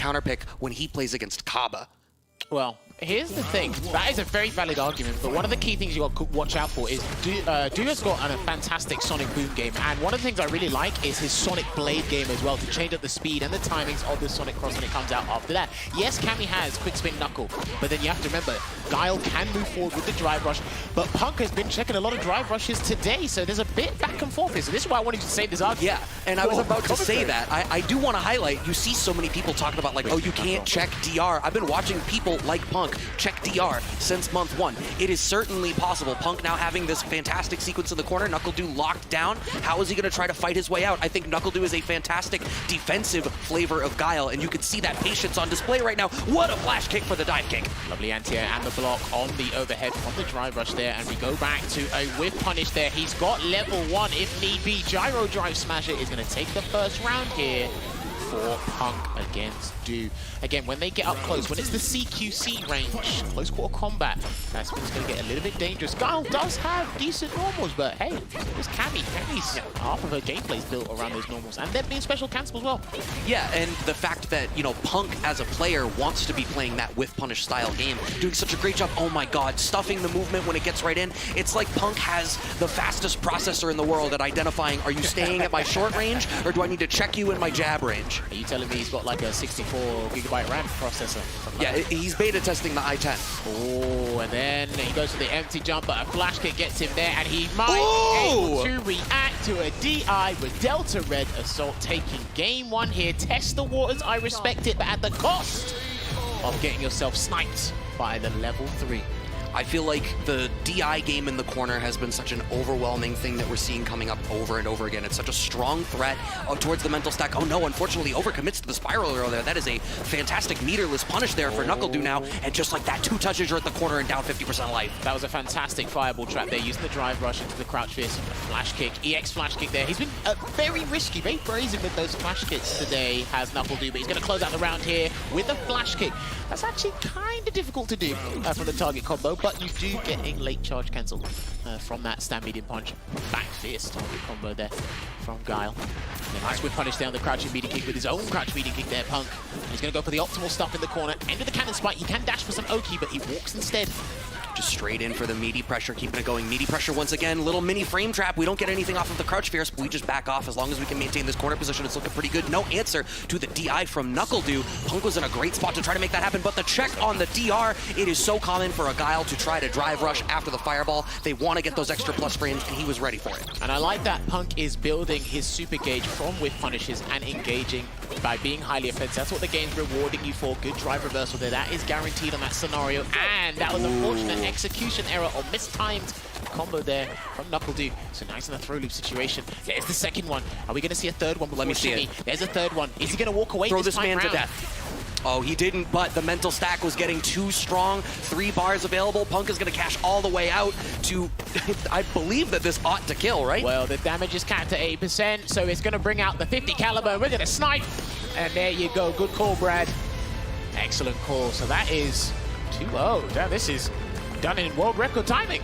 counterpick when he plays against Kaba. Well, here's the thing. That is a very valid argument, but one of the key things you got to watch out for is Duo's got a fantastic Sonic Boom game, and one of the things I really like is his Sonic Blade game as well, to change up the speed and the timings of the Sonic Cross when it comes out after that. Yes, Cammy has Quick Spin Knuckle, but then you have to remember, Guile can move forward with the Drive Rush, but Punk has been checking a lot of Drive Rushes today, so there's a bit back and forth here. So this is why I wanted to save this argument. Yeah, and I was about to say that. I do want to highlight, you see so many people talking about like, oh, you can't check DR. I've been watching people like Punk check DR since month 1. It is certainly possible. Punk now having this fantastic sequence in the corner, NUCKLEDU locked down. How is he going to try to fight his way out? I think NUCKLEDU is a fantastic defensive flavor of Guile, and you can see that patience on display right now. What a flash kick for the dive kick. Lovely anti-air and the block on the overhead from the Drive Rush there, and we go back to a whiff punish there. He's got level 1 if need be. Gyro Drive Smasher is going to take the first round here for Punk against Du. Again, when they get up close, when it's the CQC range, close quarter combat, that's when it's going to get a little bit dangerous. Guile does have decent normals, but hey, it's Cammy. Cammy's half of her gameplay is built around those normals, and they're being special cancel as well. Yeah, and the fact that, you know, Punk as a player wants to be playing that whiff punish style game, doing such a great job, oh my god, stuffing the movement when it gets right in. It's like Punk has the fastest processor in the world at identifying, are you staying at my short range, or do I need to check you in my jab range? Are you telling me he's got like a 64GB RAM processor? Yeah, he's beta testing the i10. Oh, and then he goes for the empty jump, but a flash kick gets him there, and he might be able to react to a DI with Delta Red Assault taking game 1 here. Test the waters, I respect it, but at the cost of getting yourself sniped by the level 3. I feel like the DI game in the corner has been such an overwhelming thing that we're seeing coming up over and over again. It's such a strong threat towards the mental stack. Oh no, unfortunately overcommits to the spiral arrow there. That is a fantastic meterless punish there for NUCKLEDU now. And just like that, 2 touches are at the corner and down 50% life. That was a fantastic fireball trap there, using the drive rush into the crouch fist, flash kick, EX flash kick there. He's been very risky, very brazen with those flash kicks today, has NUCKLEDU, but he's going to close out the round here with a flash kick. That's actually kind of difficult to do from the target combo, but you do get a late charge cancel from that stand medium punch. Back fist target combo there from Guile. And then nice whip punish down the crouching medium kick with his own crouch medium kick there, Punk. And he's going to go for the optimal stuff in the corner. End of the cannon spike. He can dash for some Oki, but he walks instead. Just straight in for the meaty pressure, keeping it going. Meaty pressure once again, little mini frame trap. We don't get anything off of the crouch fierce, but we just back off. As long as we can maintain this corner position, it's looking pretty good. No answer to the DI from NUCKLEDU. Punk was in a great spot to try to make that happen, but the check on the DR, it is so common for a Guile to try to drive rush after the fireball. They want to get those extra plus frames, and he was ready for it. And I like that Punk is building his super gauge from whiff punishes and engaging by being highly offensive. That's what the game's rewarding you for. Good drive reversal there. That is guaranteed on that scenario. And that was unfortunate execution error or mistimed combo there from NUCKLEDU. So nice in a throw loop situation. There's the second one. Are we going to see a third one? Let me see it. There's a third one. Is he going to walk away? Throw this man to death. Oh, he didn't, but the mental stack was getting too strong. 3 bars available. Punk is going to cash all the way out to, I believe that this ought to kill, right? Well, the damage is capped at 8%, so it's going to bring out the 50 caliber. We're going to snipe. And there you go. Good call, Brad. Excellent call. So that is 2-0. Damn, this is done in world record timing.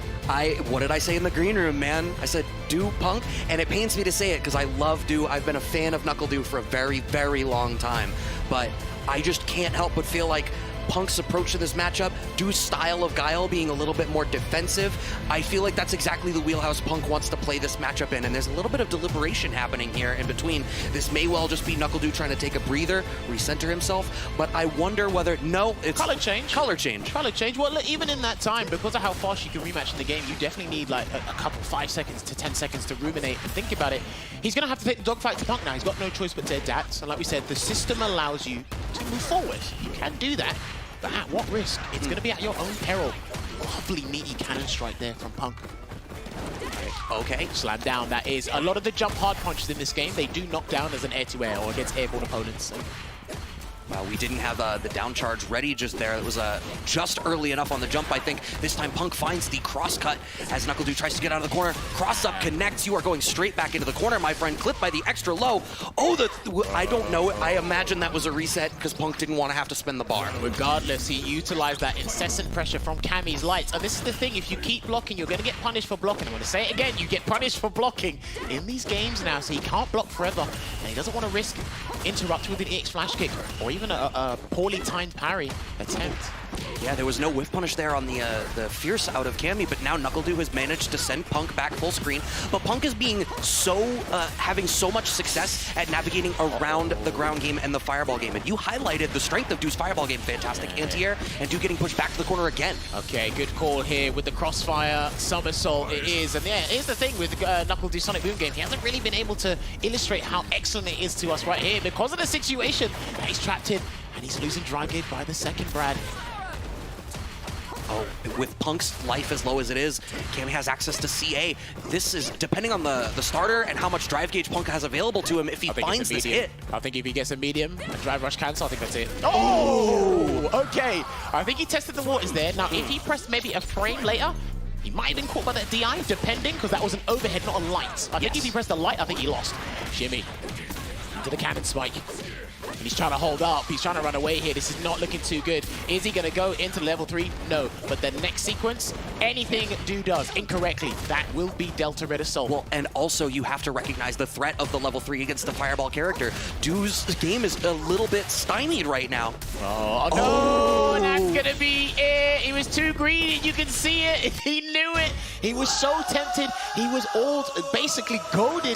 What did I say in the green room, man? I said, Du Punk, and it pains me to say it because I love Du. I've been a fan of NUCKLEDU for a very, very long time, but I just can't help but feel like Punk's approach to this matchup, Du's style of Guile being a little bit more defensive, I feel like that's exactly the wheelhouse Punk wants to play this matchup in, and there's a little bit of deliberation happening here in between. This may well just be NUCKLEDU trying to take a breather, recenter himself, but I wonder whether, no, it's... Color change. Color change. Color change. Well, look, even in that time, because of how fast you can rematch in the game, you definitely need like a couple, 5 seconds to 10 seconds to ruminate and think about it. He's going to have to take the dogfight to Punk now. He's got no choice but to adapt, and like we said, the system allows you to move forward. You can do that. But at what risk? It's going to be at your own peril. Lovely meaty cannon strike there from Punk. Okay, slam down. That is a lot of the jump hard punches in this game. They do knock down as an air-to-air or against airborne opponents. So. Well, we didn't have the down charge ready just there. It was just early enough on the jump, I think. This time Punk finds the cross cut as NUCKLEDU tries to get out of the corner. Cross up connects. You are going straight back into the corner, my friend. Clipped by the extra low. Oh, I don't know. I imagine that was a reset because Punk didn't want to have to spend the bar. Regardless, he utilized that incessant pressure from Cammy's lights. And this is the thing. If you keep blocking, you're going to get punished for blocking. I'm going to say it again. You get punished for blocking in these games now. So he can't block forever. And he doesn't want to risk interrupt with an EX flash kick or even a poorly timed parry attempt. Yeah, there was no whiff punish there on the Fierce out of Cammy, but now NUCKLEDU has managed to send Punk back full screen. But Punk is being so, having so much success at navigating around the ground game and the fireball game. And you highlighted the strength of Du's fireball game. Fantastic anti-air, and Du getting pushed back to the corner again. Okay, good call here with the crossfire somersault it is. And yeah, here's the thing with NUCKLEDU Sonic Boom game. He hasn't really been able to illustrate how excellent it is to us right here because of the situation that he's trapped in. And he's losing drive gauge by the second, Brad. Oh, with Punk's life as low as it is, Cammy has access to CA. This is, depending on the starter and how much drive gauge Punk has available to him, if he finds this hit. I think if he gets a medium and drive rush cancel, I think that's it. Oh, okay. I think he tested the waters there. Now, if he pressed maybe a frame later, he might have been caught by that DI, depending, because that was an overhead, not a light. I think if he pressed the light, I think he lost. Shimmy into the cannon spike. And he's trying to hold up. He's trying to run away here. This is not looking too good. Is he going to go into level 3? No. But the next sequence, anything Du does incorrectly, that will be Delta Red Assault. Well, and also you have to recognize the threat of the level 3 against the Fireball character. Du's game is a little bit stymied right now. Oh, no! Oh. That's going to be it. He was too greedy. You can see it. He knew it. He was so tempted. He was all basically goaded.